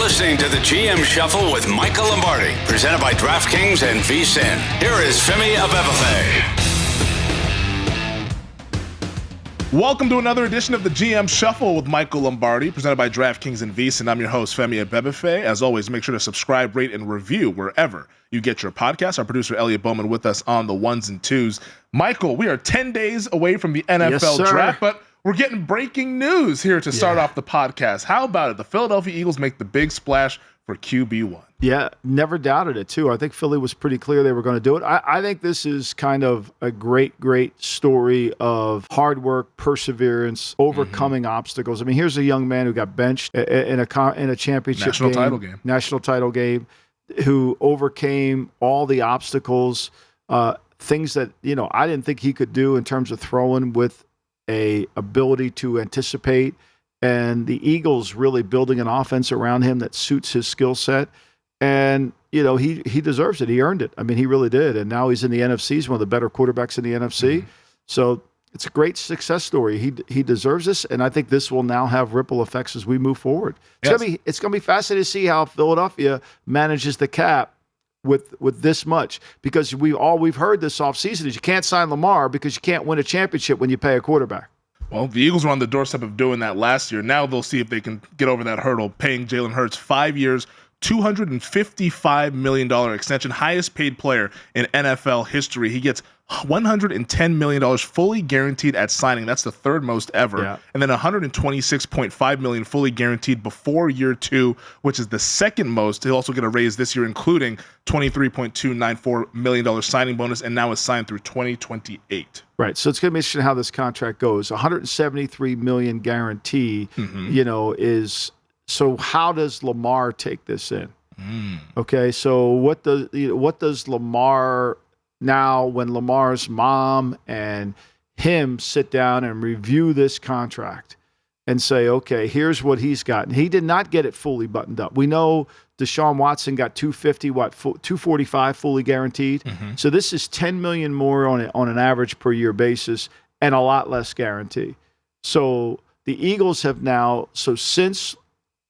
listening to the GM Shuffle with Michael Lombardi, presented by DraftKings and VSiN. Here is Femi Abebefe. Welcome to another edition of the GM Shuffle with Michael Lombardi, presented by DraftKings and VSiN. I'm your host, Femi Abebefe. As always, make sure to subscribe, rate, and review wherever you get your podcast. Our producer, Elliot Bowman, with us on the ones and twos. Michael, we are 10 days away from the NFL draft, but we're getting breaking news here to start off the podcast. How about it? The Philadelphia Eagles make the big splash for QB1. Yeah, never doubted it, too. I think Philly was pretty clear they were going to do it. I think this is kind of a great story of hard work, perseverance, overcoming obstacles. I mean, here's a young man who got benched in a championship national title game, who overcame all the obstacles, things that, I didn't think he could do in terms of throwing with a ability to anticipate. And the Eagles really building an offense around him that suits his skill set. And, he deserves it. He earned it. I mean, he really did. And now he's in the NFC. He's one of the better quarterbacks in the NFC. So it's a great success story. He deserves this. And I think this will now have ripple effects as we move forward. It's going to be fascinating to see how Philadelphia manages the cap with this much. Because we've heard this offseason is you can't sign Lamar because you can't win a championship when you pay a quarterback. Well, the Eagles were on the doorstep of doing that last year. Now they'll see if they can get over that hurdle, paying Jalen Hurts 5 years, $255 million extension, highest paid player in NFL history. He gets $110 million fully guaranteed at signing. That's the third most ever. Yeah. And then $126.5 million fully guaranteed before year two, which is the second most. He'll also get a raise this year, including $23.294 million signing bonus, and now is signed through 2028. Right. So it's going to be interesting how this contract goes. $173 million guarantee, is... So how does Lamar take this in? Okay, so what does Lamar now when Lamar's mom and him sit down and review this contract and say, okay, here's what he's gotten. He did not get it fully buttoned up. We know Deshaun Watson got $245 fully guaranteed. So this is $10 million more on an average per year basis and a lot less guarantee. So the Eagles have now, since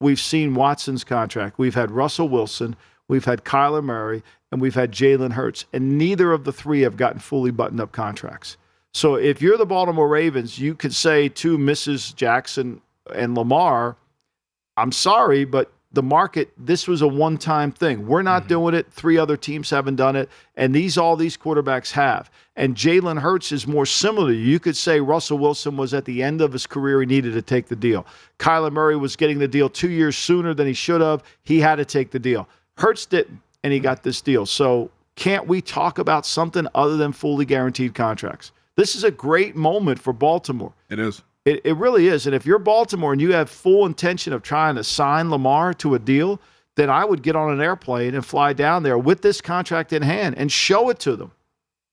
we've seen Watson's contract, we've had Russell Wilson, we've had Kyler Murray, and we've had Jalen Hurts, and neither of the three have gotten fully buttoned-up contracts. So if you're the Baltimore Ravens, you could say to Mrs. Jackson and Lamar, I'm sorry, but the market, this was a one-time thing. We're not doing it. 3 other teams haven't done it, and all these quarterbacks have. And Jalen Hurts is more similar. You could say Russell Wilson was at the end of his career. He needed to take the deal. Kyler Murray was getting the deal 2 years sooner than he should have. He had to take the deal. Hurts didn't, and he got this deal. So can't we talk about something other than fully guaranteed contracts? This is a great moment for Baltimore. It is. It really is. And if you're Baltimore and you have full intention of trying to sign Lamar to a deal, then I would get on an airplane and fly down there with this contract in hand and show it to them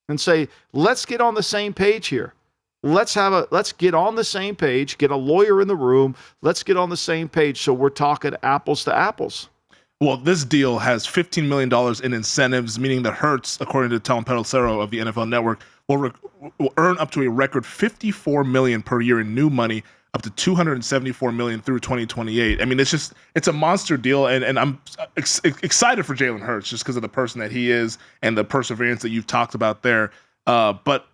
and say, let's get on the same page here. Let's get on the same page, get a lawyer in the room. Let's get on the same page so we're talking apples to apples. Well, this deal has $15 million in incentives, meaning that Hurts, according to Tom Pelissero of the NFL Network, will earn up to a record $54 million per year in new money, up to $274 million through 2028. I mean, it's a monster deal, and I'm excited for Jalen Hurts just because of the person that he is and the perseverance that you've talked about there. But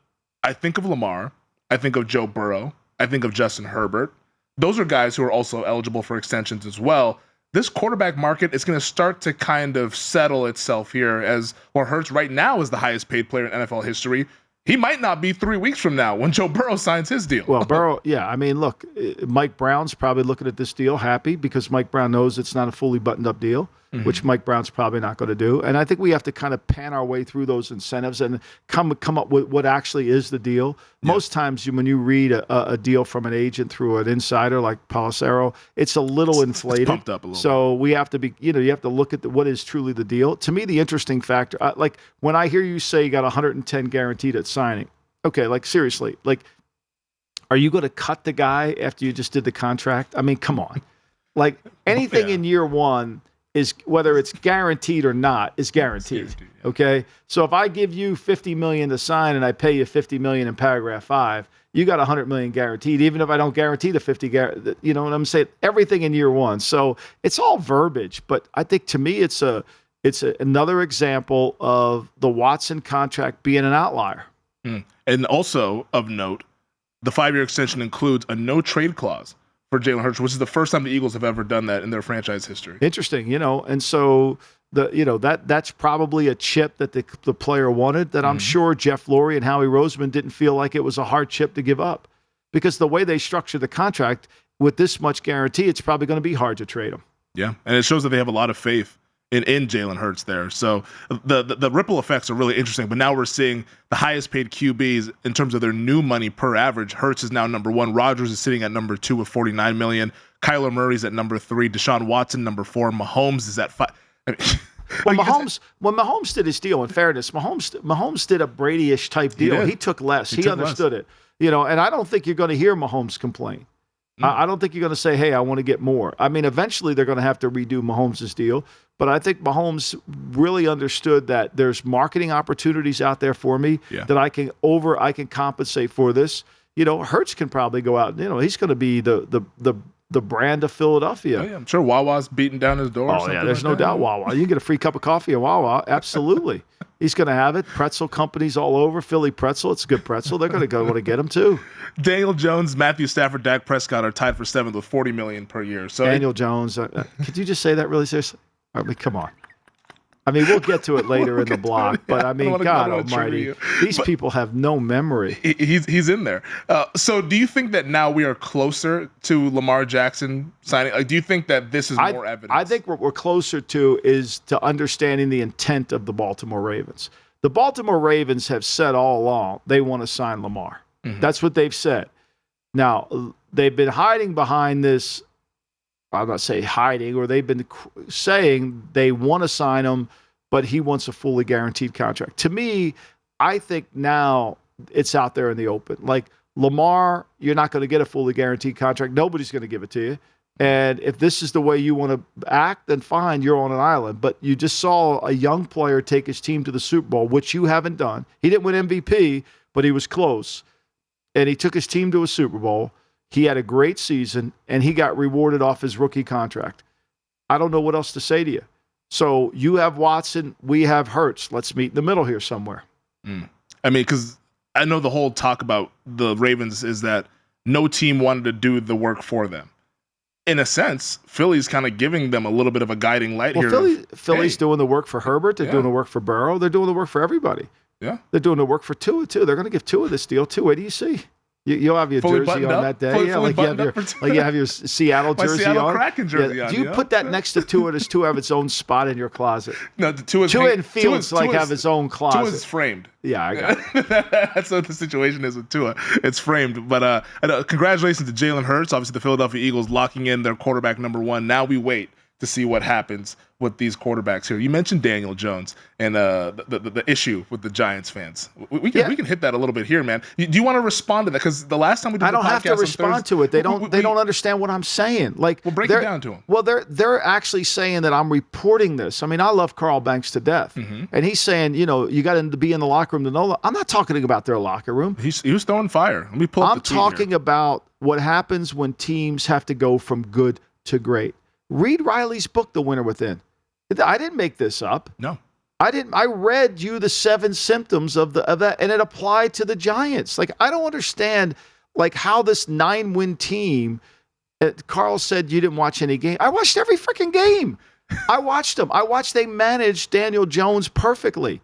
I think of Lamar, I think of Joe Burrow, I think of Justin Herbert. Those are guys who are also eligible for extensions as well. This quarterback market is going to start to kind of settle itself here as Hurts right now is the highest paid player in NFL history. He might not be 3 weeks from now when Joe Burrow signs his deal. Well, Burrow, yeah. I mean, look, Mike Brown's probably looking at this deal happy because Mike Brown knows it's not a fully buttoned-up deal, which Mike Brown's probably not going to do. And I think we have to kind of pan our way through those incentives and come up with what actually is the deal. Yeah. Most times when you read a deal from an agent through an insider like Pelissero, it's a little inflated. It's pumped up a little. So we have to be, you have to look at what is truly the deal. To me, the interesting factor, like when I hear you say you got 110 guaranteed at signing, okay, like seriously, like, are you going to cut the guy after you just did the contract? I mean, come on. Like anything in year one is, whether it's guaranteed or not, is guaranteed. Okay? So if I give you $50 million to sign and I pay you $50 million in paragraph 5, you got $100 million guaranteed, even if I don't guarantee the 50, you know what I'm saying? Everything in year one. So it's all verbiage, but I think to me it's another example of the Watson contract being an outlier. And also of note, the 5-year extension includes a no trade clause for Jalen Hurts, which is the first time the Eagles have ever done that in their franchise history. Interesting, and so that's probably a chip that the player wanted, that I'm sure Jeff Lurie and Howie Roseman didn't feel like it was a hard chip to give up, because the way they structured the contract with this much guarantee, it's probably going to be hard to trade him. Yeah, and it shows that they have a lot of faith in Jalen Hurts there. So the ripple effects are really interesting. But now we're seeing the highest paid QBs in terms of their new money per average. Hurts is now number 1. Rodgers is sitting at number 2 with $49 million. Kyler Murray's at number 3. Deshaun Watson, number 4. Mahomes is at 5. I mean, when Mahomes did his deal, in fairness, Mahomes did a Brady-ish type deal. He took less. He understood it. And I don't think you're going to hear Mahomes complain. I don't think you're going to say, hey, I want to get more. I mean, eventually they're going to have to redo Mahomes' deal. But I think Mahomes really understood that there's marketing opportunities out there for me that I can compensate for this. Hurts can probably go out. He's going to be the brand of Philadelphia. Oh, yeah. I'm sure Wawa's beating down his door. Oh, yeah, there's no doubt Wawa. You can get a free cup of coffee at Wawa. Absolutely. He's going to have it. Pretzel companies all over. Philly pretzel. It's a good pretzel. They're going to go want to get him too. Daniel Jones, Matthew Stafford, Dak Prescott are tied for 7th with $40 million per year. So Daniel Jones. Could you just say that really seriously? I mean, come on. I mean, we'll get to it later in the block, but I mean, God almighty, these people have no memory. He's in there. So do you think that now we are closer to Lamar Jackson signing? Like, do you think that this is more evidence? I think what we're closer to is to understanding the intent of the Baltimore Ravens. The Baltimore Ravens have said all along they want to sign Lamar. That's what they've said. Now, they've been hiding behind this. I'm not saying hiding, or they've been saying they want to sign him, but he wants a fully guaranteed contract. To me, I think now it's out there in the open. Like, Lamar, you're not going to get a fully guaranteed contract. Nobody's going to give it to you. And if this is the way you want to act, then fine, you're on an island. But you just saw a young player take his team to the Super Bowl, which you haven't done. He didn't win MVP, but he was close. And he took his team to a Super Bowl. He had a great season, and he got rewarded off his rookie contract. I don't know what else to say to you. So you have Watson, we have Hurts. Let's meet in the middle here somewhere. I mean, because I know the whole talk about the Ravens is that no team wanted to do the work for them. In a sense, Philly's kind of giving them a little bit of a guiding light here. Philly's doing the work for Herbert. They're doing the work for Burrow. They're doing the work for everybody. Yeah. They're doing the work for Tua, too. They're going to give Tua this deal, too. What do you see? You'll have your fully jersey on that day. Like you have your Seattle jersey Seattle on. Kraken jersey on. Do you put that next to Tua? Does Tua have its own spot in your closet? No, Tua and Fields have his own closet. Tua's framed. Yeah, I got it. That's what the situation is with Tua. It's framed. But congratulations to Jalen Hurts. Obviously, the Philadelphia Eagles locking in their quarterback number 1. Now we wait to see what happens with these quarterbacks here. You mentioned Daniel Jones and the issue with the Giants fans. We can hit that a little bit here, man. Do you want to respond to that? Because the last time we did I don't have to respond to it. They don't understand what I'm saying. Like, we'll break it down to them. Well, they're actually saying that I'm reporting this. I mean, I love Carl Banks to death, and he's saying, you got to be in the locker room to know. I'm not talking about their locker room. He was throwing fire. Let me pull up the tweet talking here. About what happens when teams have to go from good to great. Read Riley's book, The Winner Within. I didn't make this up. No. I didn't. I read you the 7 symptoms of that, and it applied to the Giants. Like, I don't understand, like, how this 9-win team. Carl said you didn't watch any game. I watched every freaking game. I watched them. I watched they managed Daniel Jones perfectly.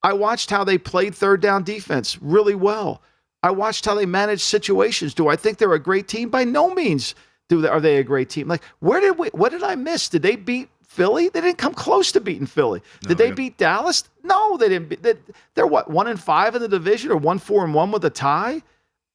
I watched how they played third down defense really well. I watched how they managed situations. Do I think they're a great team? By no means. Are they a great team? Like, what did I miss? Did they beat Philly? They didn't come close to beating Philly. Did they beat Dallas? No, they didn't. They're what, 1-5 in the division, or 1-4-1 with a tie?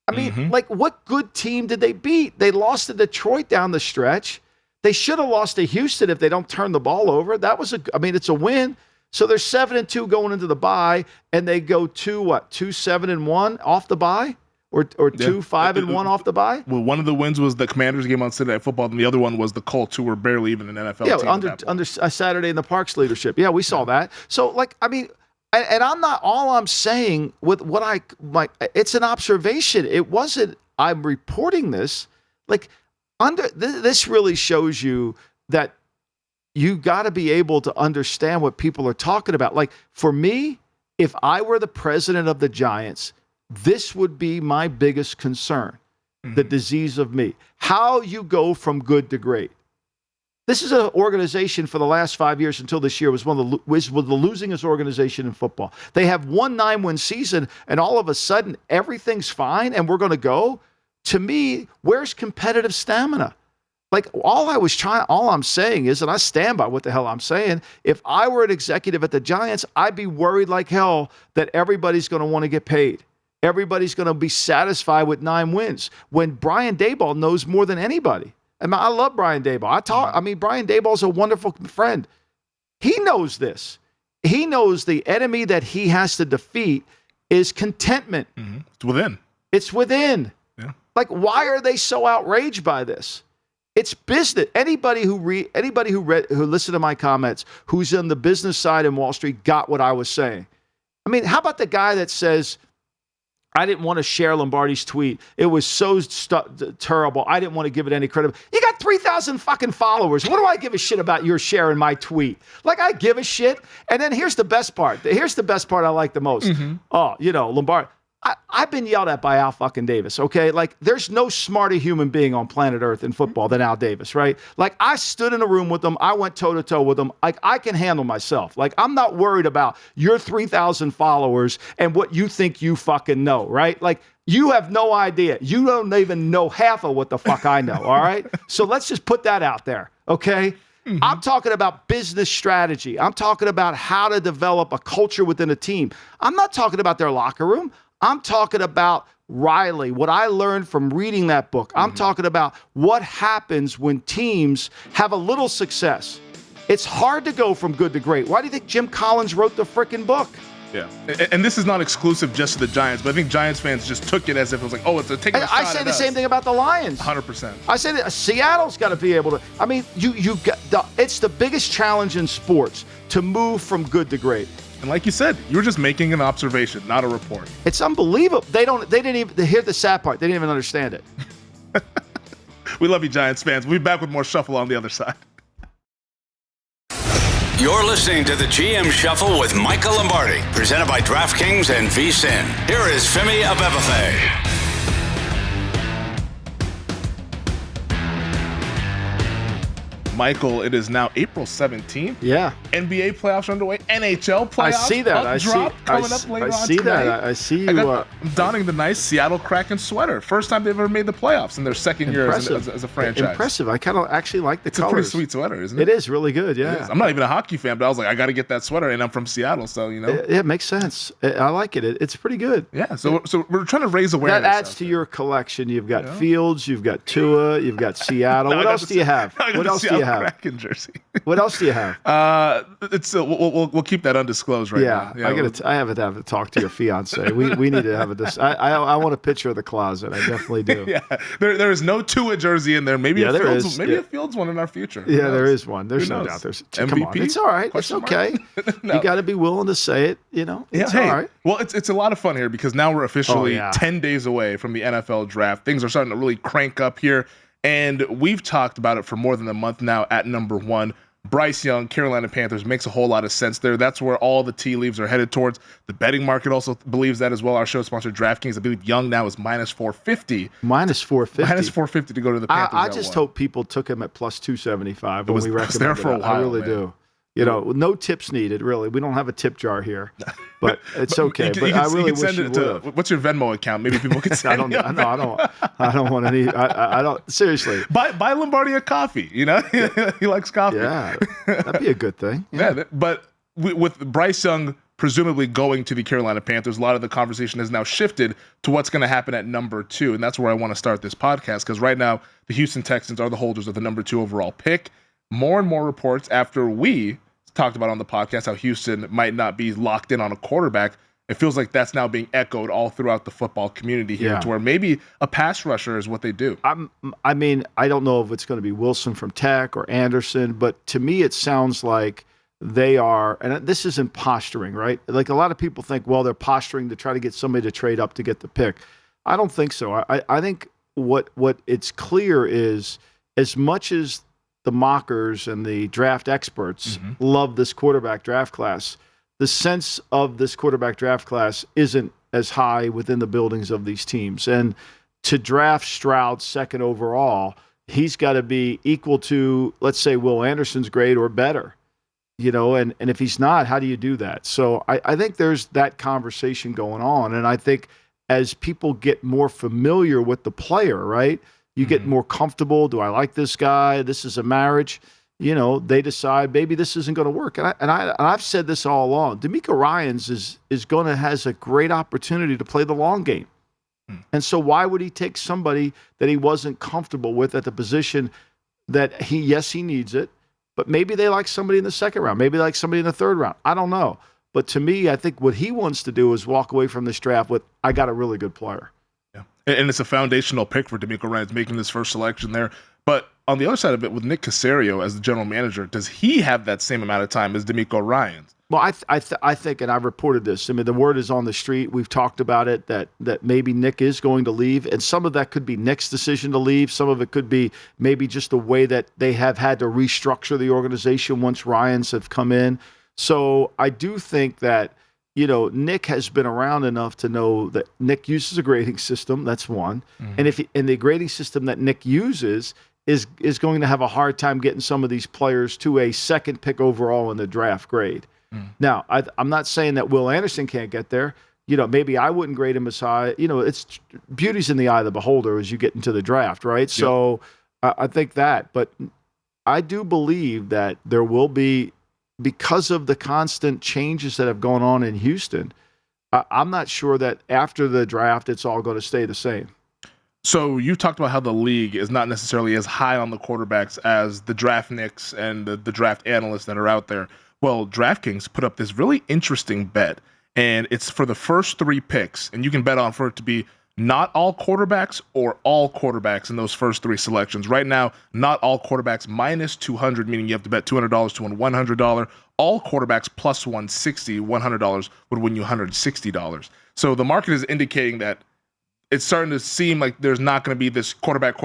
I mean, like, what good team did they beat? They lost to Detroit down the stretch. They should have lost to Houston if they don't turn the ball over. It's a win. So they're 7-2 going into the bye, and they go 2-7-1 off the bye. or two 5-1 off the bye? Well, one of the wins was the Commanders game on Sunday Night Football, and the other one was the Colts, who were barely even an NFL team. Yeah, under Saturday in the Parks leadership. Yeah, we saw that. So, like, I mean, and I'm not, all I'm saying with what it's an observation. It wasn't, I'm reporting this. Like, this really shows you that you got to be able to understand what people are talking about. Like, for me, if I were the president of the Giants, this would be my biggest concern, the disease of me. How you go from good to great. This is an organization for the last 5 years until this year was one of the losingest organization in football. They have one 9-win season, and all of a sudden, everything's fine, and we're going to go. To me, where's competitive stamina? Like, all I'm saying is, and I stand by what the hell I'm saying, if I were an executive at the Giants, I'd be worried like hell that everybody's going to want to get paid. Everybody's going to be satisfied with 9 wins when Brian Daboll knows more than anybody. And I love Brian Daboll. Brian Daboll's a wonderful friend. He knows this. He knows the enemy that he has to defeat is contentment. Mm-hmm. It's within. Yeah. Like, why are they so outraged by this? It's business. Anybody who listened to my comments, who's on the business side in Wall Street, got what I was saying. I mean, how about the guy that says, I didn't want to share Lombardi's tweet. It was so terrible. I didn't want to give it any credit. You got 3,000 fucking followers. What do I give a shit about your sharing my tweet? Like, I give a shit. And then here's the best part. Here's the best part I like the most. Mm-hmm. Oh, Lombardi. I've been yelled at by Al fucking Davis, okay? Like, there's no smarter human being on planet Earth in football than Al Davis, right? Like, I stood in a room with him. I went toe-to-toe with him. Like, I can handle myself. Like, I'm not worried about your 3,000 followers and what you think you fucking know, right? Like, you have no idea. You don't even know half of what the fuck I know, all right? So let's just put that out there, okay? Mm-hmm. I'm talking about business strategy. I'm talking about how to develop a culture within a team. I'm not talking about their locker room. I'm talking about Riley, what I learned from reading that book. I'm talking about what happens when teams have a little success. It's hard to go from good to great. Why do you think Jim Collins wrote the frickin' book? Yeah. And this is not exclusive just to the Giants, but I think Giants fans just took it as if it was like, oh, it's a taking a shot I say the same thing about the Lions. 100%. I say that Seattle's got to be able to. I mean, it's the biggest challenge in sports to move from good to great. And like you said, you were just making an observation, not a report. It's unbelievable. They didn't even hear the sad part. They didn't even understand it. We love you, Giants fans. We'll be back with more Shuffle on the other side. You're listening to the GM Shuffle with Michael Lombardi, presented by DraftKings and VSiN. Here is Femi Abebefe. Michael, it is now April 17th. Yeah. NBA playoffs are underway. NHL playoffs. I see that. I see you. I'm donning the nice Seattle Kraken sweater. First time they've ever made the playoffs in their second year as a franchise. Impressive. I kind of actually like the colors. It's a pretty sweet sweater, isn't it? It is really good, yeah. I'm not even a hockey fan, but I was like, I got to get that sweater, and I'm from Seattle, so, It makes sense. I like it. It's pretty good. Yeah, so we're trying to raise awareness. That adds to your collection. You've got Fields, you've got Tua, you've got Seattle. What else do you have? What else do you have? Kraken jersey. What else do you have? We'll keep that undisclosed right now. Yeah, I have to talk to your fiance. We need to have I want a picture of the closet. I definitely do. Yeah, there is no Tua jersey in there. Maybe a Fields one in our future. Yeah, there is one. There's no doubt. There's MVP. Come on. It's all right. It's okay. No. You got to be willing to say it. It's all right. Well, it's a lot of fun here because now we're officially 10 days away from the NFL draft. Things are starting to really crank up here. And we've talked about it for more than a month now at number one. Bryce Young, Carolina Panthers, makes a whole lot of sense there. That's where all the tea leaves are headed towards. The betting market also believes that as well. Our show sponsor, DraftKings, I believe Young now is minus 450. Minus 450? Minus 450 to go to the Panthers. I just hope people took him at plus 275 when we recommended it. It was there for a while, I really do. No tips needed, really. We don't have a tip jar here, but it's okay. But I really wish you would. What's your Venmo account? Maybe people can send I don't want any. I don't. Seriously. Buy Lombardi a coffee. He likes coffee. Yeah, that'd be a good thing. Yeah, but with Bryce Young presumably going to the Carolina Panthers, a lot of the conversation has now shifted to what's going to happen at number 2, and that's where I want to start this podcast because right now the Houston Texans are the holders of the number 2 overall pick. More and more reports after we talked about on the podcast how Houston might not be locked in on a quarterback it feels like that's now being echoed all throughout the football community here, to where maybe a pass rusher is what they do. I mean, I don't know if it's going to be Wilson from Tech or Anderson, but to me it sounds like they are, and this isn't posturing, right? Like a lot of people think, well, they're posturing to try to get somebody to trade up to get the pick. I don't think so. I think what it's clear is, as much as the mockers and the draft experts love this quarterback draft class, the sense of this quarterback draft class isn't as high within the buildings of these teams. And to draft Stroud second overall, he's got to be equal to, let's say, Will Anderson's grade or better. And if he's not, how do you do that? So I think there's that conversation going on. And I think as people get more familiar with the player, right, you get more comfortable. Do I like this guy? This is a marriage. They decide maybe this isn't going to work. And I've said this all along. DeMeco Ryans has a great opportunity to play the long game. And so why would he take somebody that he wasn't comfortable with at the position that he needs it, but maybe they like somebody in the second round. Maybe they like somebody in the third round. I don't know. But to me, I think what he wants to do is walk away from this draft with, I got a really good player. Yeah. And it's a foundational pick for DeMeco Ryans making this first selection there. But on the other side of it, with Nick Caserio as the general manager, does he have that same amount of time as DeMeco Ryans? Well, I think, and I've reported this, I mean, the word is on the street. We've talked about it, that maybe Nick is going to leave. And some of that could be Nick's decision to leave. Some of it could be maybe just the way that they have had to restructure the organization once Ryans have come in. So I do think that, Nick has been around enough to know that Nick uses a grading system. That's one. And and the grading system that Nick uses is going to have a hard time getting some of these players to a second pick overall in the draft grade. Now, I'm not saying that Will Anderson can't get there. Maybe I wouldn't grade him as high. It's beauty's in the eye of the beholder as you get into the draft, right? Yep. So I think that. But I do believe that there will be, because of the constant changes that have gone on in Houston, I'm not sure that after the draft it's all going to stay the same. So you talked about how the league is not necessarily as high on the quarterbacks as the draftniks and the draft analysts that are out there. Well, DraftKings put up this really interesting bet, and it's for the first 3 picks, and you can bet on for it to be not all quarterbacks or all quarterbacks in those first 3 selections. Right now, not all quarterbacks minus 200, meaning you have to bet $200 to win $100. All quarterbacks plus 160, $100 would win you $160. So the market is indicating that it's starting to seem like there's not going to be this quarterback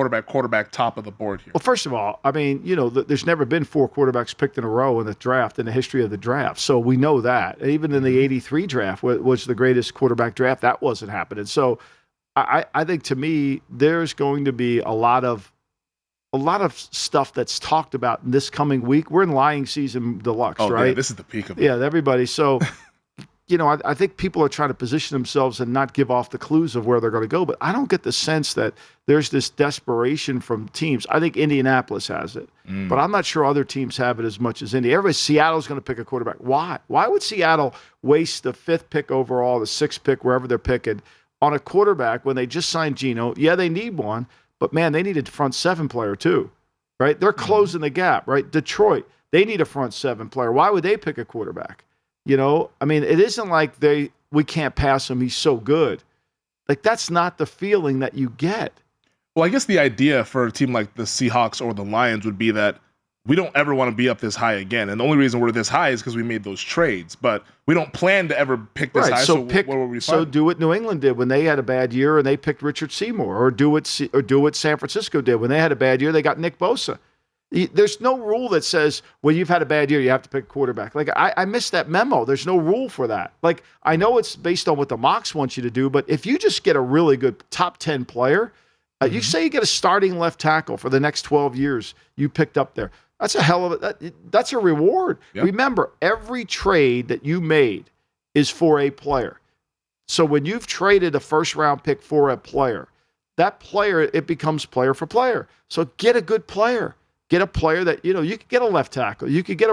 top of the board here. Well, first of all, I mean, there's never been 4 quarterbacks picked in a row in the draft, in the history of the draft. So we know that. Even in the 83 draft, was the greatest quarterback draft, that wasn't happening. So I think, to me, there's going to be a lot of stuff that's talked about in this coming week. We're in lying season deluxe, right? Yeah, this is the peak of it. Yeah, everybody. So I think people are trying to position themselves and not give off the clues of where they're going to go. But I don't get the sense that there's this desperation from teams. I think Indianapolis has it, but I'm not sure other teams have it as much as Indy. Seattle's going to pick a quarterback. Why? Why would Seattle waste the 5th pick overall, the 6th pick, wherever they're picking, on a quarterback when they just signed Geno? Yeah, they need one, but man, they need a front 7 player too, right? They're closing the gap, right? Detroit, they need a front 7 player. Why would they pick a quarterback? I mean, it isn't like we can't pass him, he's so good. Like, that's not the feeling that you get. Well, I guess the idea for a team like the Seahawks or the Lions would be that we don't ever want to be up this high again. And the only reason we're this high is because we made those trades. But we don't plan to ever pick this high. So what will we find? So do what New England did when they had a bad year and they picked Richard Seymour, or do what San Francisco did when they had a bad year, they got Nick Bosa. There's no rule that says, well, you've had a bad year, you have to pick quarterback. Like, I missed that memo. There's no rule for that. Like, I know it's based on what the mocks want you to do, but if you just get a really good top 10 player, you say you get a starting left tackle for the next 12 years you picked up there. That's a hell of that's a reward. Yep. Remember, every trade that you made is for a player. So when you've traded a first-round pick for a player, that player, it becomes player for player. So get a good player. Get a player that, you could get a left tackle. You could get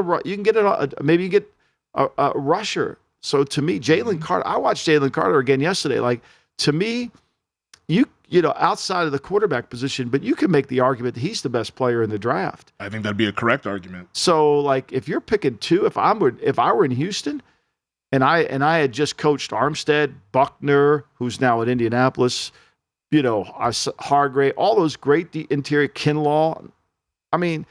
maybe you get a rusher. So to me, Jalen Carter, I watched Jalen Carter again yesterday. Like, to me, outside of the quarterback position, but you can make the argument that he's the best player in the draft. I think that'd be a correct argument. So, like, if you're picking 2, if I were in Houston, And I had just coached Armstead, Buckner, who's now at Indianapolis, Hargrave, all those great interior, Kinlaw. I mean,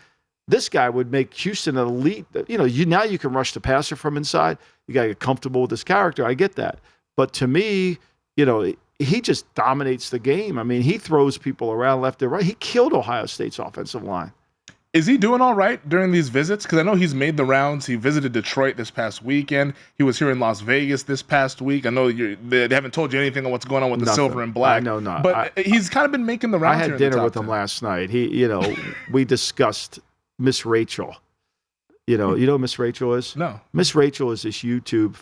this guy would make Houston an elite. Now you can rush the passer from inside. You got to get comfortable with his character. I get that. But to me, he just dominates the game. I mean, he throws people around left and right. He killed Ohio State's offensive line. Is he doing all right during these visits? Because I know he's made the rounds. He visited Detroit this past weekend. He was here in Las Vegas this past week. I know they haven't told you anything on what's going on with the silver and black. No, not. But he's kind of been making the rounds. I had dinner with him last night. We discussed Miss Rachel. You know who Miss Rachel is? No. Miss Rachel is this YouTube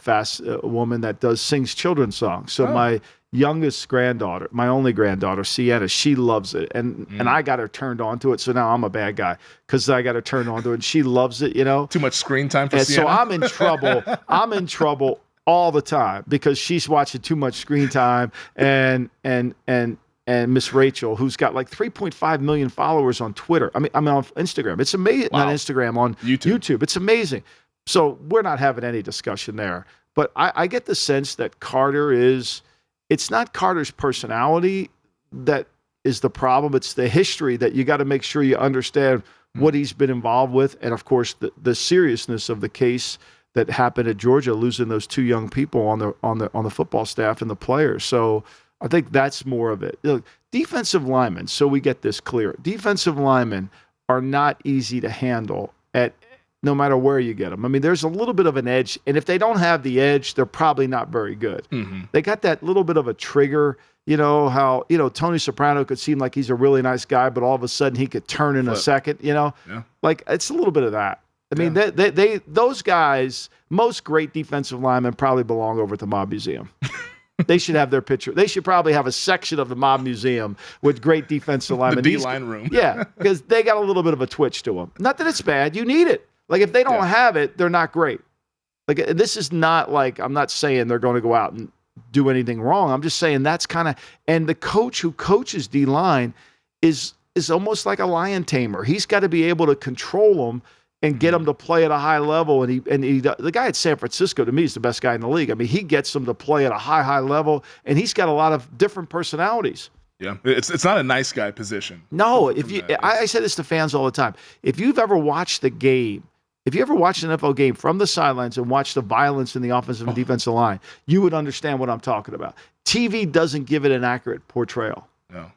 woman that sings children's songs. So my youngest granddaughter, my only granddaughter, Sienna, she loves it. And I got her turned on to it. So now I'm a bad guy because I got her turned on to it. And she loves it, Too much screen time for Sienna. So I'm in trouble. I'm in trouble all the time because she's watching too much screen time and Miss Rachel, who's got like 3.5 million followers on Twitter. I'm on Instagram. It's amazing. Wow. Not Instagram, on YouTube. It's amazing. So we're not having any discussion there. But I get the sense that it's not Carter's personality that is the problem. It's the history that you got to make sure you understand what he's been involved with. And of course, the seriousness of the case that happened at Georgia, losing those two young people on the football staff and the players. So I think that's more of it. Look, defensive linemen, so we get this clear. Defensive linemen are not easy to handle no matter where you get them. I mean, there's a little bit of an edge, and if they don't have the edge, they're probably not very good. Mm-hmm. They got that little bit of a trigger, how Tony Soprano could seem like he's a really nice guy, but all of a sudden he could turn in a second, Like, it's a little bit of that. I mean, those guys, most great defensive linemen probably belong over at the Mob Museum. They should have their picture. They should probably have a section of the Mob Museum with great defensive linemen. The D-line room. Yeah, because they got a little bit of a twitch to them. Not that it's bad. You need it. Like, if they don't have it, they're not great. Like, this is not like, I'm not saying they're going to go out and do anything wrong. I'm just saying that's kind of, and the coach who coaches D-line is almost like a lion tamer. He's got to be able to control them and get them to play at a high level. And the guy at San Francisco, to me, is the best guy in the league. I mean, he gets them to play at a high level, and he's got a lot of different personalities. Yeah, it's not a nice guy position. No, I say this to fans all the time. If you've ever watched the game, if you ever watched an NFL game from the sidelines and watched the violence in the offensive and defensive line, you would understand what I'm talking about. TV doesn't give it an accurate portrayal.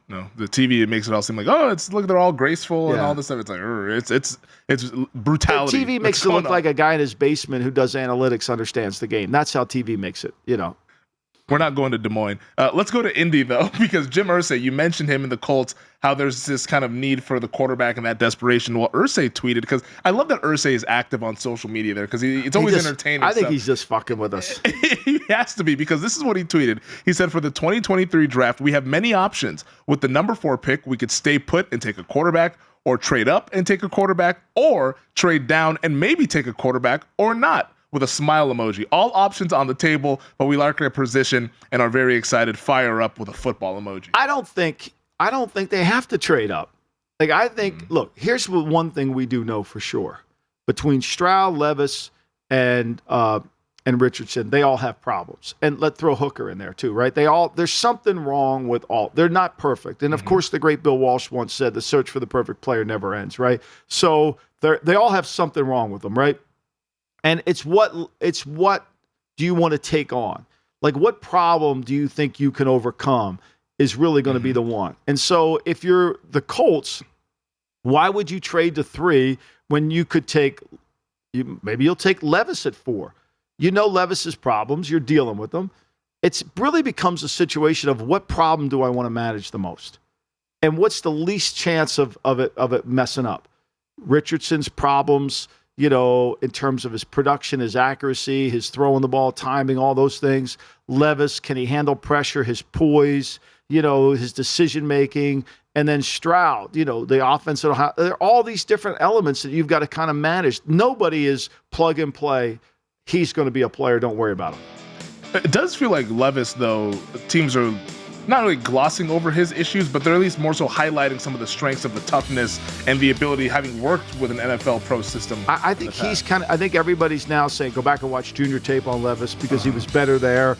No. The TV, it makes it all seem like, look, they're all graceful and all this stuff. It's like, it's brutality. The TV makes it look like a guy in his basement who does analytics understands the game. That's how TV makes it, We're not going to Des Moines. Let's go to Indy, though, because Jim Irsay, you mentioned him in the Colts, how there's this kind of need for the quarterback and that desperation. Well, Irsay tweeted, because I love that Irsay is active on social media there, because it's always entertaining. I think he's just fucking with us. He has to be, because this is what he tweeted. He said, for the 2023 draft, we have many options. With the number 4 pick, we could stay put and take a quarterback, or trade up and take a quarterback, or trade down and maybe take a quarterback, or not. With a smile emoji. All options on the table, but we like our position and are very excited. Fire up with a football emoji. I don't think they have to trade up. Like, I think, look, here's one thing we do know for sure. Between Stroud, Levis, and Richardson, they all have problems. And let's throw Hooker in there too, right? There's something wrong with all. They're not perfect. And of course, the great Bill Walsh once said, the search for the perfect player never ends, right? So they all have something wrong with them, right? And it's what do you want to take on? Like, what problem do you think you can overcome is really going to be the one. And so if you're the Colts, why would you trade to 3 when you could maybe you'll take Levis at 4? Levis's problems, you're dealing with them. It really becomes a situation of what problem do I want to manage the most? And what's the least chance of it messing up? Richardson's problems, in terms of his production, his accuracy, his throwing the ball, timing, all those things. Levis, can he handle pressure, his poise, his decision-making? And then Stroud, the offense. There are all these different elements that you've got to kind of manage. Nobody is plug and play. He's going to be a player. Don't worry about him. It does feel like Levis, though, teams are not really glossing over his issues, but they're at least more so highlighting some of the strengths of the toughness and the ability, having worked with an NFL pro system. I think he's I think everybody's now saying, go back and watch junior tape on Levis because he was better there.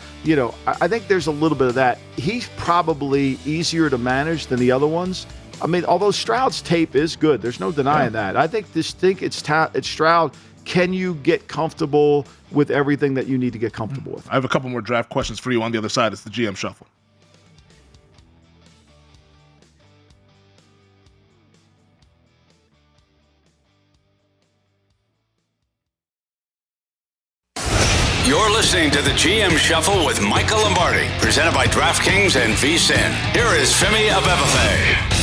I think there's a little bit of that. He's probably easier to manage than the other ones. I mean, although Stroud's tape is good, there's no denying that. I think it's Stroud. Can you get comfortable with everything that you need to get comfortable with? I have a couple more draft questions for you on the other side. It's the GM Shuffle. You're listening to the GM Shuffle with Michael Lombardi, presented by DraftKings and VSiN. Here is Femi Abebefe.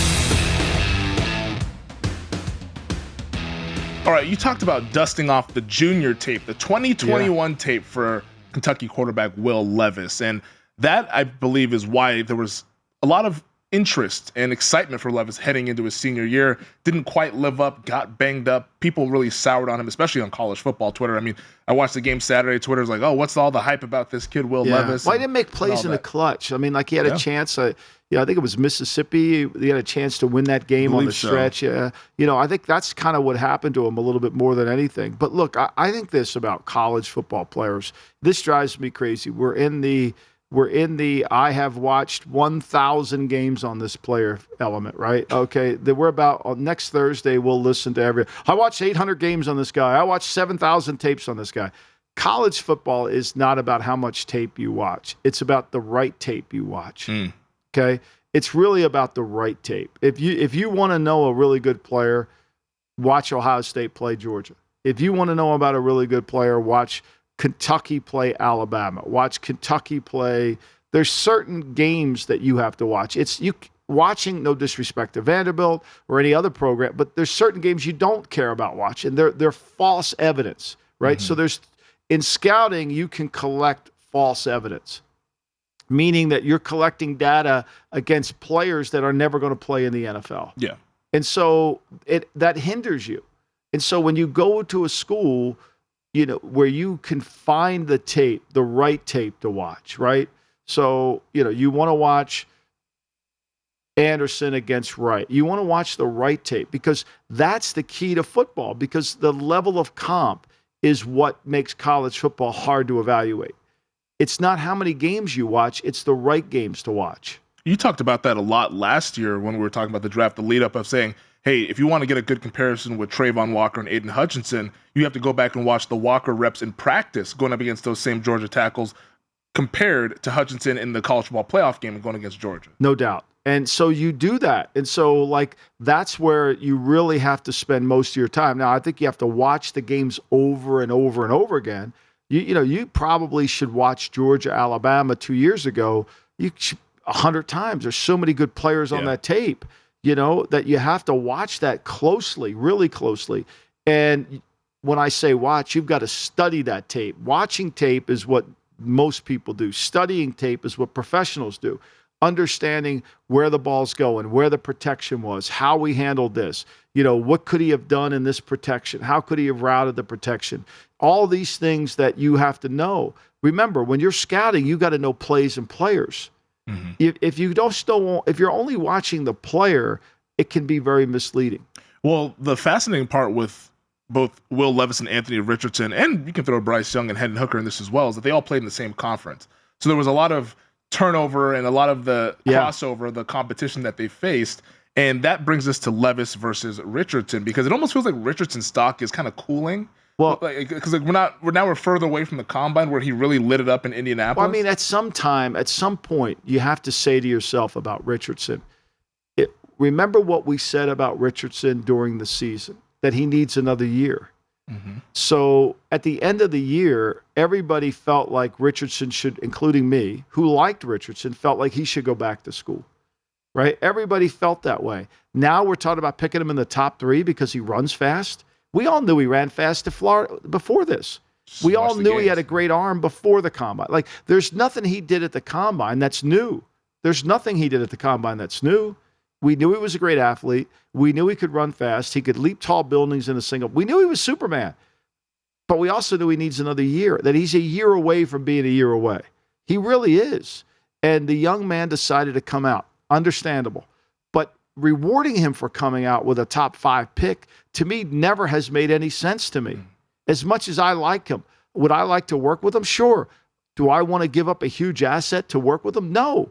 All right, you talked about dusting off the junior tape, the 2021 tape for Kentucky quarterback Will Levis. And that, I believe, is why there was a lot of interest and excitement for Levis heading into his senior year. Didn't quite live up, got banged up. People really soured on him, especially on college football Twitter. I mean, I watched the game Saturday. Twitter's like, oh, what's all the hype about this kid, Will Levis? Well, he didn't make plays in the clutch. I mean, like he had a chance. I think it was Mississippi. He had a chance to win that game on the stretch. So. Yeah. I think that's kind of what happened to him a little bit more than anything. But look, I think this about college football players. This drives me crazy. We're in the I have watched 1,000 games on this player element, right? Okay, we're about next Thursday. We'll listen to I watched 800 games on this guy. I watched 7,000 tapes on this guy. College football is not about how much tape you watch. It's about the right tape you watch. Okay, it's really about the right tape. If you want to know a really good player, watch Ohio State play Georgia. If you want to know about a really good player, watch Kentucky play Alabama. Watch Kentucky play. There's certain games that you have to watch. It's you watching, no disrespect to Vanderbilt or any other program, but there's certain games you don't care about watching. They're false evidence, right? So in scouting, you can collect false evidence, meaning that you're collecting data against players that are never going to play in the NFL. Yeah. And so that hinders you. And so when you go to a school, where you can find the tape, the right tape to watch, right? So, you want to watch Anderson against Wright. You want to watch the right tape because that's the key to football, because the level of comp is what makes college football hard to evaluate. It's not how many games you watch, it's the right games to watch. You talked about that a lot last year when we were talking about the draft, the lead up of saying, hey, if you want to get a good comparison with Trayvon Walker and Aiden Hutchinson, you have to go back and watch the Walker reps in practice going up against those same Georgia tackles compared to Hutchinson in the college football playoff game and going against Georgia. No doubt. And so you do that. And so, that's where you really have to spend most of your time. Now, I think you have to watch the games over and over and over again. You probably should watch Georgia, Alabama 2 years ago 100 times. There's so many good players on that tape. That you have to watch that closely, really closely. And when I say watch, you've got to study that tape. Watching tape is what most people do. Studying tape is what professionals do. Understanding where the ball's going, where the protection was, how we handled this. What could he have done in this protection? How could he have routed the protection? All these things that you have to know. Remember, when you're scouting, you got to know plays and players. If you're only watching the player, it can be very misleading. Well, the fascinating part with both Will Levis and Anthony Richardson, and you can throw Bryce Young and Hendon Hooker in this as well, is that they all played in the same conference. So there was a lot of turnover and a lot of the crossover, the competition that they faced. And that brings us to Levis versus Richardson, because it almost feels like Richardson's stock is kind of cooling. Well, because we're further away from the combine where he really lit it up in Indianapolis. Well, I mean, at some point, you have to say to yourself about Richardson, remember what we said about Richardson during the season, that he needs another year. So at the end of the year, everybody felt like Richardson should, including me, who liked Richardson, felt like he should go back to school. Right? Everybody felt that way. Now we're talking about picking him in the top 3 because he runs fast. We all knew he ran fast to Florida before this. We all knew he had a great arm before the combine. There's nothing he did at the combine that's new. There's nothing he did at the combine that's new. We knew he was a great athlete. We knew he could run fast. He could leap tall buildings in a single. We knew he was Superman. But we also knew he needs another year, that he's a year away from being a year away. He really is. And the young man decided to come out. Understandable. But rewarding him for coming out with a top 5 pick, to me, never has made any sense to me. As much as I like him, would I like to work with him? Sure. Do I want to give up a huge asset to work with him? No.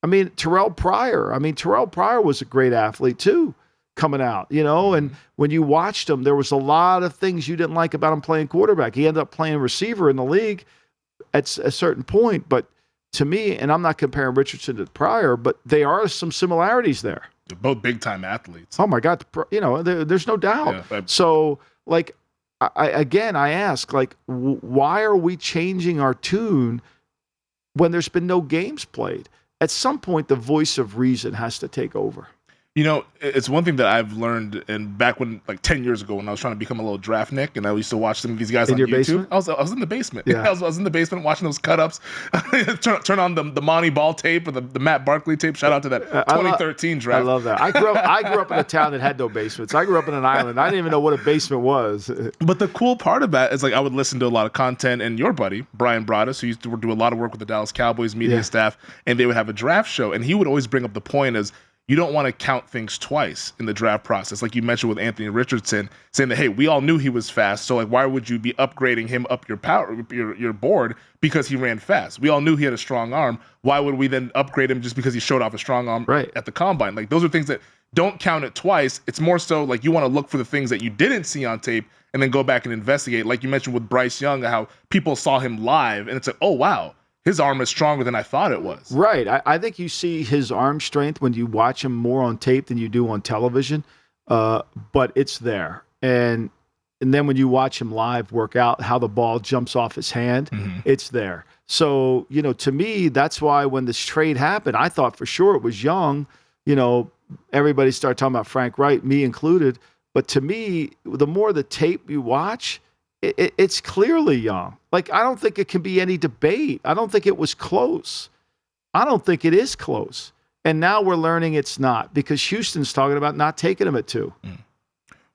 I mean, Terrell Pryor was a great athlete too, coming out, and when you watched him, there was a lot of things you didn't like about him playing quarterback. He ended up playing receiver in the league at a certain point, but to me, and I'm not comparing Richardson to Pryor, but they are some similarities there. They're both big-time athletes. Oh my God, there's no doubt. Yeah, so, like, I ask, like, why are we changing our tune when there's been no games played? At some point, the voice of reason has to take over. It's one thing that I've learned, and back when, like 10 years ago, when I was trying to become a little draft Nick, and I used to watch some of these guys on your YouTube. Basement? I was in the basement. Yeah. I was in the basement watching those cut-ups. turn on the Monty Ball tape or the Matt Barkley tape. Shout out to that 2013 draft. I love that. I grew up in a town that had no basements. I grew up in an island. I didn't even know what a basement was. But the cool part of that is, like, I would listen to a lot of content, and your buddy Brian Broaddus, who used to do a lot of work with the Dallas Cowboys media staff, and they would have a draft show, and he would always bring up the point as, you don't want to count things twice in the draft process. Like you mentioned with Anthony Richardson, saying that, hey, we all knew he was fast, so like, why would you be upgrading him up your board because he ran fast? We all knew he had a strong arm. Why would we then upgrade him just because he showed off a strong arm at the combine? Like, those are things that don't count it twice. It's more so like you want to look for the things that you didn't see on tape and then go back and investigate. Like you mentioned with Bryce Young, how people saw him live and it's like, oh, wow, his arm is stronger than I thought it was. Right. I think you see his arm strength when you watch him more on tape than you do on television, but it's there. And then when you watch him live work out, how the ball jumps off his hand, it's there. So, to me, that's why when this trade happened, I thought for sure it was Young. Everybody started talking about Frank Wright, me included. But to me, the more the tape you watch, it's clearly Young. Like, I don't think it can be any debate. I don't think it was close. I don't think it is close. And now we're learning it's not, because Houston's talking about not taking him at 2.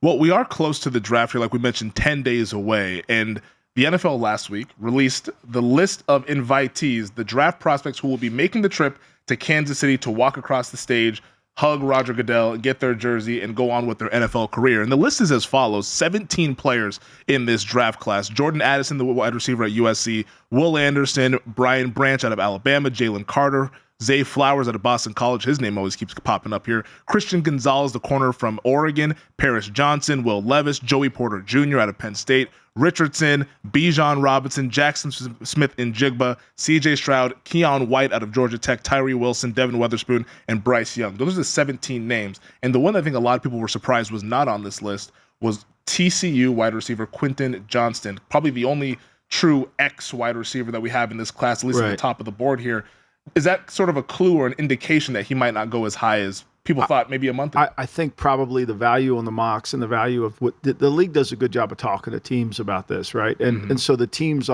Well, we are close to the draft here, like we mentioned, 10 days away. And the NFL last week released the list of invitees, the draft prospects who will be making the trip to Kansas City to walk across the stage, hug Roger Goodell, get their jersey, and go on with their NFL career. And the list is as follows: 17 players in this draft class. Jordan Addison, the wide receiver at USC, Will Anderson, Brian Branch out of Alabama, Jalen Carter, Zay Flowers out of Boston College. His name always keeps popping up here. Christian Gonzalez, the corner from Oregon, Paris Johnson, Will Levis, Joey Porter Jr. out of Penn State, Richardson, Bijan Robinson, Jackson Smith in Jigba, C.J. Stroud, Keon White out of Georgia Tech, Tyree Wilson, Devin Weatherspoon, and Bryce Young. Those are the 17 names. And the one I think a lot of people were surprised was not on this list was TCU wide receiver Quentin Johnston, probably the only true X wide receiver that we have in this class, at least at the top of the board here. Is that sort of a clue or an indication that he might not go as high as people thought maybe a month ago? I think probably the value on the mocks and the value of what the league does a good job of talking to teams about this, right? And so the teams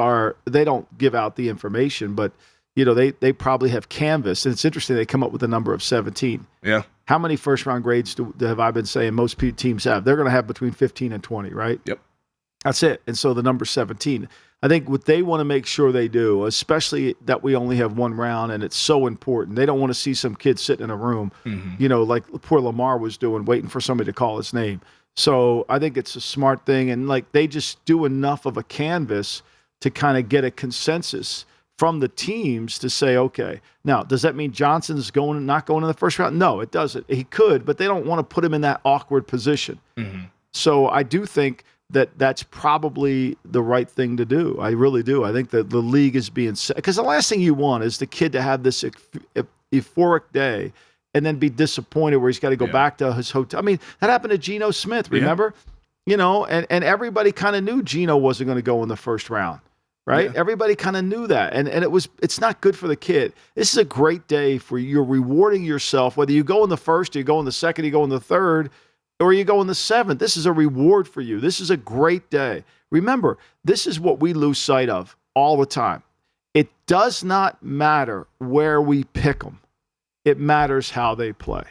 they don't give out the information, but they probably have canvassed. And it's interesting, they come up with the number of 17. Yeah. How many first round grades have I been saying most teams have? They're going to have between 15 and 20, right? Yep. That's it. And so the number 17. I think what they want to make sure they do, especially that we only have one round and it's so important. They don't want to see some kid sitting in a room, like poor Lamar was doing, waiting for somebody to call his name. So I think it's a smart thing. And like they just do enough of a canvas to kind of get a consensus from the teams to say, okay, now, does that mean Johnson's not going in the first round? No, it doesn't. He could, but they don't want to put him in that awkward position. So I do think that's probably the right thing to do. I really do. I think that the league is being set, because the last thing you want is the kid to have this euphoric day and then be disappointed where he's got to go back to his hotel. I mean, that happened to Geno Smith, remember? And everybody kind of knew Geno wasn't going to go in the first round, right? Yeah. Everybody kind of knew that. And it's not good for the kid. This is a great day for you're rewarding yourself, whether you go in the first, or you go in the second, you go in the third, or you go in the 7th. This is a reward for you. This is a great day. Remember, this is what we lose sight of all the time. It does not matter where we pick them. It matters how they play.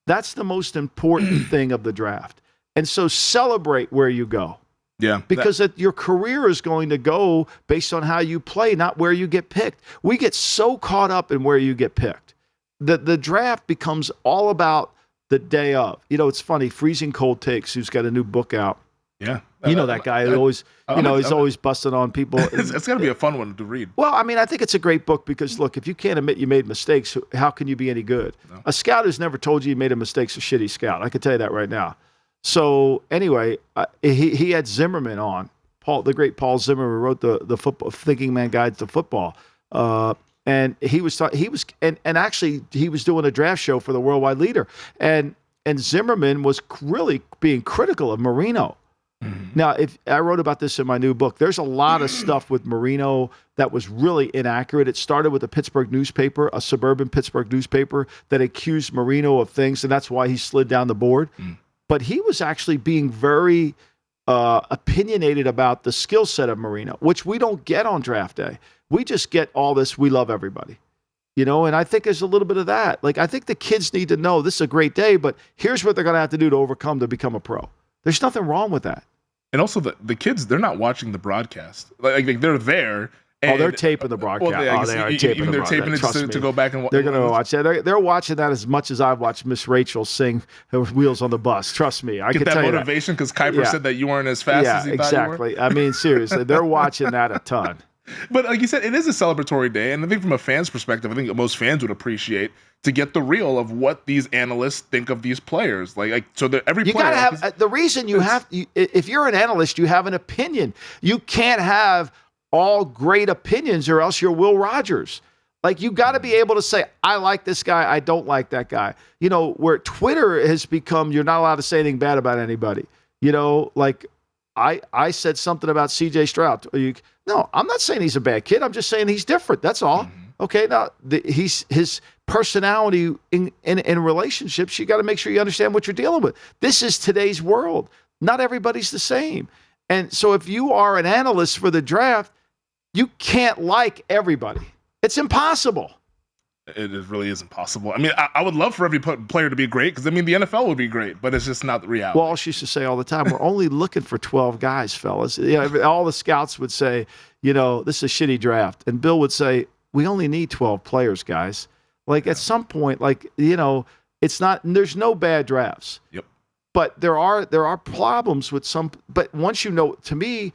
That's the most important thing of the draft. And so celebrate where you go. Yeah. Because your career is going to go based on how you play, not where you get picked. We get so caught up in where you get picked. The draft becomes all about the day of. It's funny, Freezing Cold Takes, who's got a new book out. Yeah. That guy who always, he's always busting on people. It's going to be a fun one to read. Well, I mean, I think it's a great book because, look, if you can't admit you made mistakes, how can you be any good? No. A scout who's never told you made a mistake's a shitty scout. I can tell you that right now. So anyway, he had Zimmerman on, the great Paul Zimmerman wrote the football Thinking Man Guide to Football, and he was actually he was doing a draft show for the Worldwide Leader, and Zimmerman was really being critical of Marino. Mm-hmm. Now, if I wrote about this in my new book, there's a lot of stuff with Marino that was really inaccurate. It started with a Pittsburgh newspaper, a suburban Pittsburgh newspaper that accused Marino of things, and that's why he slid down the board. Mm. But he was actually being very opinionated about the skill set of Marino, which we don't get on draft day. We just get all this, we love everybody. And I think there's a little bit of that. Like, I think the kids need to know this is a great day, but here's what they're going to have to do to overcome to become a pro. There's nothing wrong with that. And also, the kids, they're not watching the broadcast. Like they're there. And, they're taping the broadcast. Well, they are taping the broadcast. They're taping it to go back and watch. They're going to watch that. They're watching that as much as I've watched Miss Rachel sing Wheels on the Bus. Trust me. I can tell you that. Motivation because Kuiper said that you weren't as fast as he thought you were. Exactly. I mean, seriously, they're watching that a ton. But like you said, it is a celebratory day. And I think from a fan's perspective, I think most fans would appreciate to get the real of what these analysts think of these players. So that every player. You got to have the reason you have. If you're an analyst, you have an opinion. You can't have all great opinions or else you're Will Rogers. Like, you got to be able to say, I like this guy, I don't like that guy. Where Twitter has become, you're not allowed to say anything bad about anybody. Like I said something about CJ Stroud. No, I'm not saying he's a bad kid. I'm just saying he's different. That's all. Mm-hmm. Okay, now his personality in relationships, you got to make sure you understand what you're dealing with. This is today's world. Not everybody's the same. And so if you are an analyst for the draft, you can't like everybody. It's impossible. It really is impossible. I mean, I would love for every player to be great because, the NFL would be great, but it's just not the reality. Walsh used to say all the time, we're only looking for 12 guys, fellas. All the scouts would say, this is a shitty draft. And Bill would say, we only need 12 players, guys. Like, at some point, it's not, there's no bad drafts. Yep. But there are problems with some. But once to me,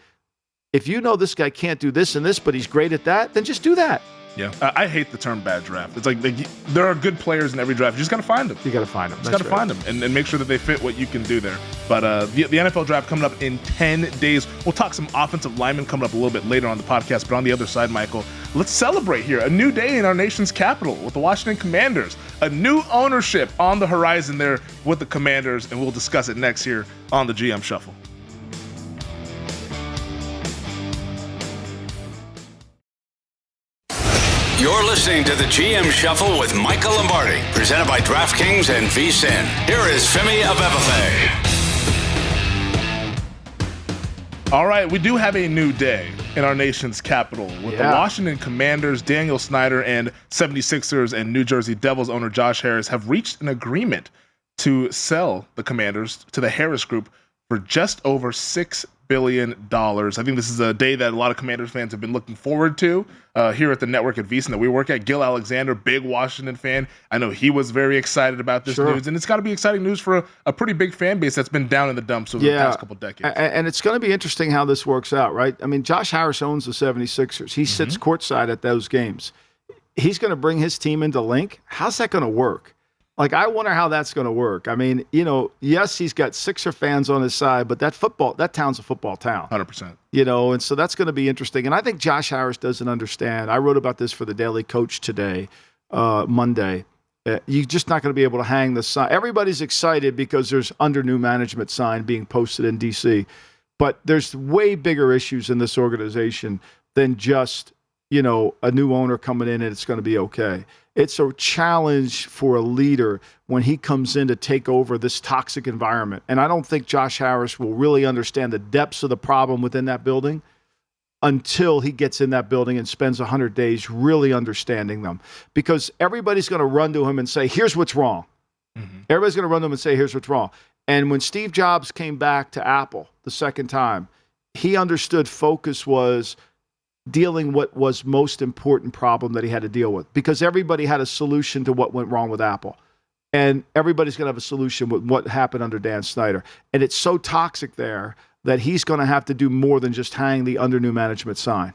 if this guy can't do this and this, but he's great at that, then just do that. Yeah, I hate the term bad draft. It's like there are good players in every draft. You just got to find them. You got to find them. Just got to find them and make sure that they fit what you can do there. But the NFL draft coming up in 10 days. We'll talk some offensive linemen coming up a little bit later on the podcast. But on the other side, Michael, let's celebrate here. A new day in our nation's capital with the Washington Commanders. A new ownership on the horizon there with the Commanders, and we'll discuss it next here on the GM Shuffle. You're listening to the GM Shuffle with Michael Lombardi, presented by DraftKings and VSiN. Here is Femi Abebefe. All right, we do have a new day in our nation's capital with the Washington Commanders, Daniel Snyder, and 76ers and New Jersey Devils owner Josh Harris have reached an agreement to sell the Commanders to the Harris Group for just over $6 billion. I think this is a day that a lot of Commanders fans have been looking forward to here at the network at VSiN that we work at. Gil Alexander, big Washington fan. I know he was very excited about this news, and it's got to be exciting news for a pretty big fan base that's been down in the dumps over the past couple decades. And it's going to be interesting how this works out, right? I mean, Josh Harris owns the 76ers. He sits courtside at those games. He's going to bring his team into Link. How's that going to work? Like, I wonder how that's going to work. I mean, yes, he's got Sixer fans on his side, but that town's a football town. 100%. And so that's going to be interesting. And I think Josh Harris doesn't understand. I wrote about this for the Daily Coach today, Monday. You're just not going to be able to hang the sign. Everybody's excited because there's under new management sign being posted in D.C., but there's way bigger issues in this organization than just, a new owner coming in and it's going to be okay. It's a challenge for a leader when he comes in to take over this toxic environment. And I don't think Josh Harris will really understand the depths of the problem within that building until he gets in that building and spends 100 days really understanding them. Because everybody's going to run to him and say, here's what's wrong. Mm-hmm. Everybody's going to run to him and say, here's what's wrong. And when Steve Jobs came back to Apple the second time, he understood focus was dealing what was most important problem that he had to deal with, because everybody had a solution to what went wrong with Apple. And everybody's going to have a solution with what happened under Dan Snyder. And it's so toxic there that he's going to have to do more than just hang the under new management sign.